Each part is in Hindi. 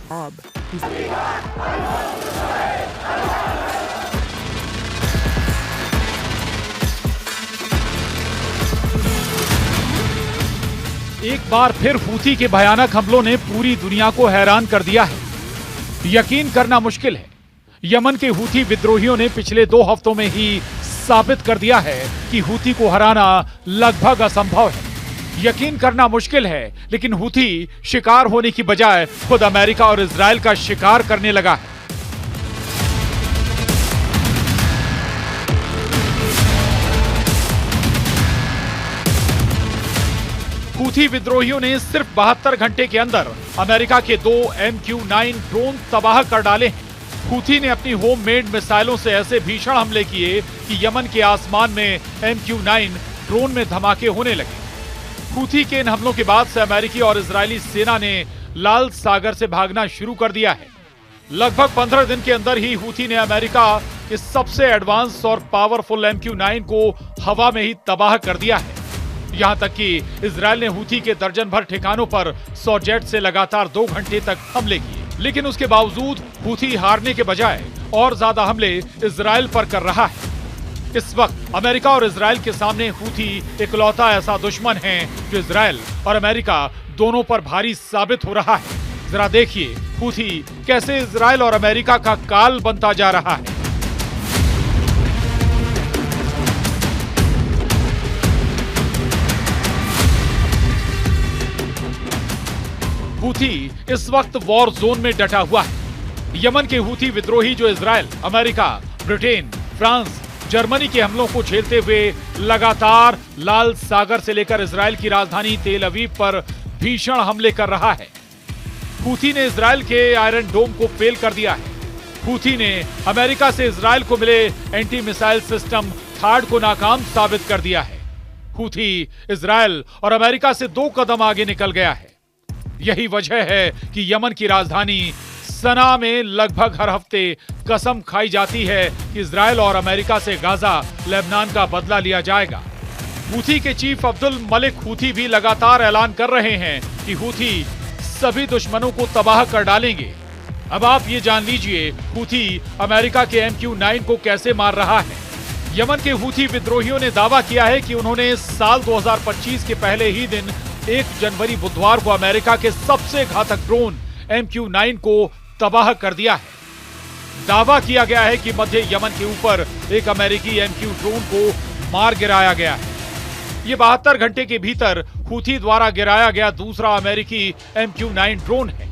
एक बार फिर हूथी के भयानक हमलों ने पूरी दुनिया को हैरान कर दिया है। यकीन करना मुश्किल है, यमन के हूथी विद्रोहियों ने पिछले 2 हफ्तों में ही साबित कर दिया है कि हूथी को हराना लगभग असंभव है। यकीन करना मुश्किल है, लेकिन हूथी शिकार होने की बजाय खुद अमेरिका और इजराइल का शिकार करने लगा है। हूथी विद्रोहियों ने सिर्फ 72 घंटे के अंदर अमेरिका के 2 MQ-9 ड्रोन तबाह कर डाले हैं। हूथी ने अपनी होममेड मिसाइलों से ऐसे भीषण हमले किए कि यमन के आसमान में MQ-9 ड्रोन में धमाके होने लगे। हूथी के इन हमलों के बाद से अमेरिकी और इजरायली सेना ने लाल सागर से भागना शुरू कर दिया है। लगभग 15 दिन के अंदर ही हूथी ने अमेरिका के सबसे एडवांस और पावरफुल MQ-9 को हवा में ही तबाह कर दिया है। यहां तक कि इजरायल ने हूथी के दर्जन भर ठिकानों पर 100 जेट से लगातार 2 घंटे तक हमले किए, लेकिन उसके बावजूद हूथी हारने के बजाय और ज्यादा हमले इजरायल पर कर रहा है। इस वक्त अमेरिका और इजरायल के सामने हूथी इकलौता ऐसा दुश्मन है जो इजरायल और अमेरिका दोनों पर भारी साबित हो रहा है। जरा देखिए हूथी कैसे इजरायल और अमेरिका का काल बनता जा रहा है। हूथी इस वक्त वॉर जोन में डटा हुआ है। यमन के हूथी विद्रोही जो Israel, America, Britain, France, Germany के हमलों को झेलते हुए लगातार लाल सागर से लेकर इजरायल की राजधानी तेल अवीव पर भीषण हमले कर रहा है। हूथी ने इजरायल के आयरन डोम को फेल कर दिया है। हूथी ने अमेरिका से इजरायल को मिले एंटी मिसाइल सिस्टम थार्ड को नाकाम साबित कर दिया है। हूथी इजरायल और अमेरिका से 2 कदम आगे निकल गया है। यही वजह है कि यमन की राजधानी सना में लगभग हर हफ्ते कसम खाई जाती है कि इजरायल और अमेरिका से गाजा, लेबनान का बदला लिया जाएगा। हूथी के चीफ अब्दुल मलिक हूथी भी लगातार ऐलान कर रहे हैं कि हूथी सभी दुश्मनों को तबाह कर डालेंगे। अब आप ये जान लीजिए हूथी अमेरिका के MQ-9 को कैसे मार रहा है। यमन के हूथी विद्रोहियों ने दावा किया है कि उन्होंने साल 2025 के पहले ही दिन 1 जनवरी बुधवार को अमेरिका के सबसे घातक ड्रोन MQ-9 को तबाह कर दिया है। दावा किया गया है कि मध्य यमन के ऊपर एक अमेरिकी MQ ड्रोन को मार गिराया गया है। ये 72 घंटे के भीतर हूथी द्वारा गिराया गया दूसरा अमेरिकी MQ-9 ड्रोन है।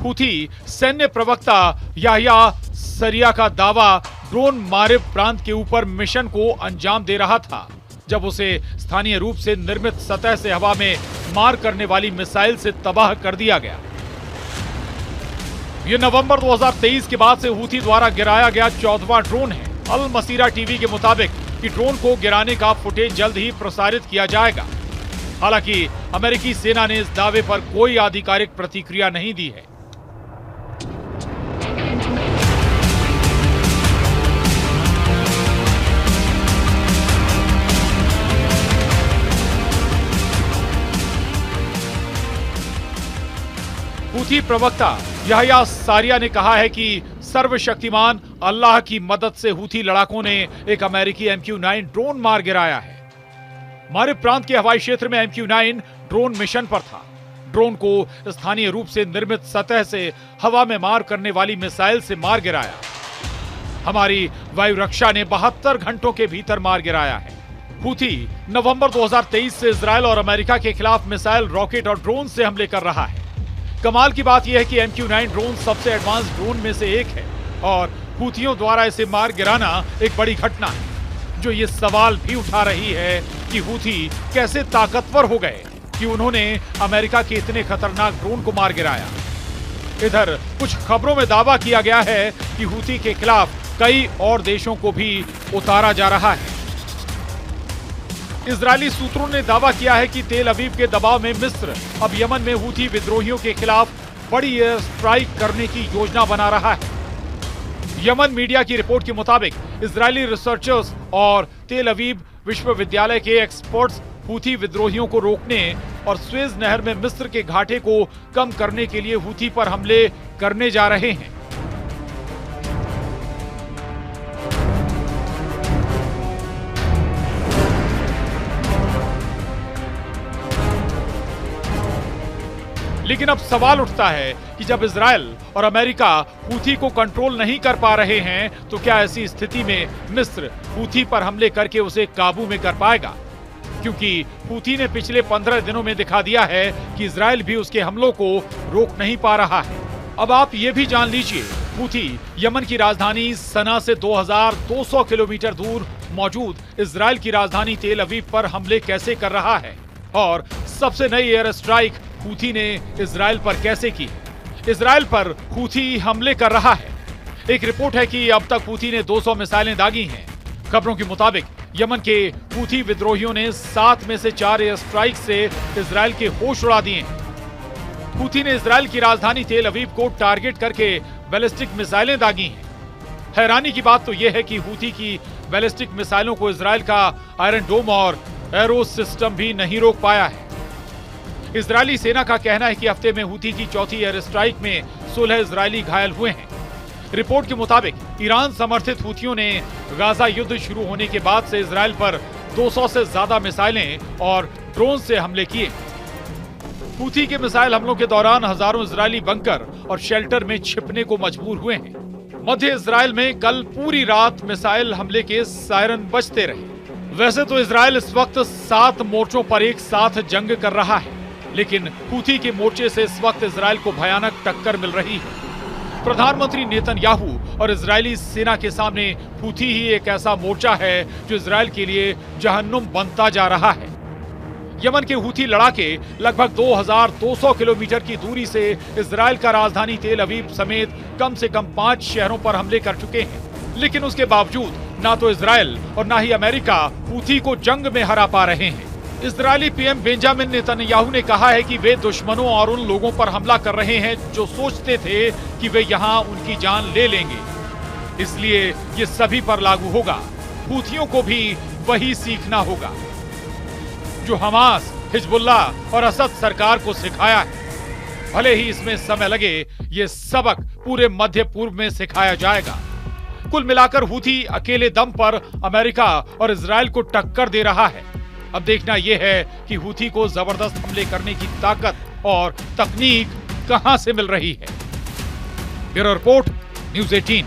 हूथी सैन्य प्रवक्ता याह्या सरिया का दावा ड्रोन मारिब प्रांत के ऊपर मिशन को अंजाम दे रहा था, जब उसे स्थानीय रूप से निर्मित सतह से हवा में मार करने वाली मिसाइल से तबाह कर दिया गया। यह नवंबर 2023 के बाद से हूथी द्वारा गिराया गया 14वां ड्रोन है। अल मसीरा टीवी के मुताबिक कि ड्रोन को गिराने का फुटेज जल्द ही प्रसारित किया जाएगा। हालांकि अमेरिकी सेना ने इस दावे पर कोई आधिकारिक प्रतिक्रिया नहीं दी है। हूथी प्रवक्ता याह्या सारिया ने कहा है कि सर्वशक्तिमान अल्लाह की मदद से हूथी लड़ाकों ने एक अमेरिकी MQ-9 ड्रोन मार गिराया है। मारिब प्रांत के हवाई क्षेत्र में MQ-9 ड्रोन मिशन पर था। ड्रोन को स्थानीय रूप से निर्मित सतह से हवा में मार करने वाली मिसाइल से मार गिराया। हमारी वायु रक्षा ने 72 घंटों के भीतर मार गिराया है। हूथी नवंबर 2023 से इजरायल और अमेरिका के खिलाफ मिसाइल, रॉकेट और ड्रोन से हमले कर रहा है। कमाल की बात यह है कि MQ-9 ड्रोन सबसे एडवांस ड्रोन में से एक है और हूथियों द्वारा इसे मार गिराना एक बड़ी घटना है, जो ये सवाल भी उठा रही है कि हूथी कैसे ताकतवर हो गए कि उन्होंने अमेरिका के इतने खतरनाक ड्रोन को मार गिराया। इधर कुछ खबरों में दावा किया गया है कि हूथी के खिलाफ कई और देशों को भी उतारा जा रहा है। इजरायली सूत्रों ने दावा किया है कि तेल अवीव के दबाव में मिस्र अब यमन में हूथी विद्रोहियों के खिलाफ बड़ी एयर स्ट्राइक करने की योजना बना रहा है। यमन मीडिया की रिपोर्ट के मुताबिक इजरायली रिसर्चर्स और तेल अवीव विश्वविद्यालय के एक्सपर्ट्स हूथी विद्रोहियों को रोकने और स्वेज नहर में मिस्र के घाटे को कम करने के लिए हूथी पर हमले करने जा रहे हैं। लेकिन अब सवाल उठता है कि जब इजराइल और अमेरिका हूथी को कंट्रोल नहीं कर पा रहे हैं तो क्या ऐसी स्थिति में मिस्र हूथी पर हमले करके उसे काबू में कर पाएगा? क्योंकि हूथी ने पिछले 15 दिनों में दिखा दिया है कि इजराइल भी उसके हमलों को रोक नहीं पा रहा है। अब आप ये भी जान लीजिए, हूथी यमन की राजधानी सना से 2200 किलोमीटर दूर मौजूद इजराइल की राजधानी तेल अवीव पर हमले कैसे कर रहा है और सबसे नई एयर स्ट्राइक हूथी ने इजराइल पर कैसे की। इजराइल पर हूथी हमले कर रहा है। एक रिपोर्ट है कि अब तक हूथी ने 200 मिसाइलें दागी हैं। खबरों के मुताबिक यमन के हूथी विद्रोहियों ने 7 में से 4 एयर स्ट्राइक से इजराइल के होश उड़ा दिए हैं। हूथी ने इजराइल की राजधानी तेल अवीव को टारगेट करके बैलिस्टिक मिसाइलें दागी हैं। हैरानी की बात तो यह है कि हूथी की बैलिस्टिक मिसाइलों को इजराइल का आयरन डोम और एरो सिस्टम भी नहीं रोक पाया है। इजरायली सेना का कहना है कि हफ्ते में हूथी की चौथी एयर स्ट्राइक में 16 इजरायली घायल हुए हैं। रिपोर्ट के मुताबिक ईरान समर्थित हूथियों ने गाजा युद्ध शुरू होने के बाद से इजराइल पर 200 से ज्यादा मिसाइलें और ड्रोन से हमले किए। हूथी के मिसाइल हमलों के दौरान हजारों इजरायली बंकर और शेल्टर में छिपने को मजबूर हुए हैं। मध्य इजराइल में कल पूरी रात मिसाइल हमले के सायरन बजते रहे। वैसे तो इजराइल इस वक्त 7 मोर्चों पर एक साथ जंग कर रहा है, लेकिन हूथी के मोर्चे से इस वक्त इजराइल को भयानक टक्कर मिल रही है। प्रधानमंत्री नेतन्याहू और इजरायली सेना के सामने हूथी ही एक ऐसा मोर्चा है जो इजराइल के लिए जहन्नुम बनता जा रहा है। यमन के हूथी लड़ाके लगभग 2200 किलोमीटर की दूरी से इजराइल का राजधानी तेल अवीव समेत कम से कम 5 शहरों पर हमले कर चुके हैं। लेकिन उसके बावजूद ना तो इजराइल और ना ही अमेरिका हूथी को जंग में हरा पा रहे हैं। इजरायली पीएम बेंजामिन नेतन्याहू ने कहा है कि वे दुश्मनों और उन लोगों पर हमला कर रहे हैं जो सोचते थे कि वे यहां उनकी जान ले लेंगे। इसलिए ये सभी पर लागू होगा। हूथियों को भी वही सीखना होगा जो हमास, हिजबुल्लाह और असद सरकार को सिखाया है। भले ही इसमें समय लगे, ये सबक पूरे मध्य पूर्व में सिखाया जाएगा। कुल मिलाकर हूथी अकेले दम पर अमेरिका और इजराइल को टक्कर दे रहा है। अब देखना यह है कि हूथी को जबरदस्त हमले करने की ताकत और तकनीक कहां से मिल रही है। Bureau report, news 18।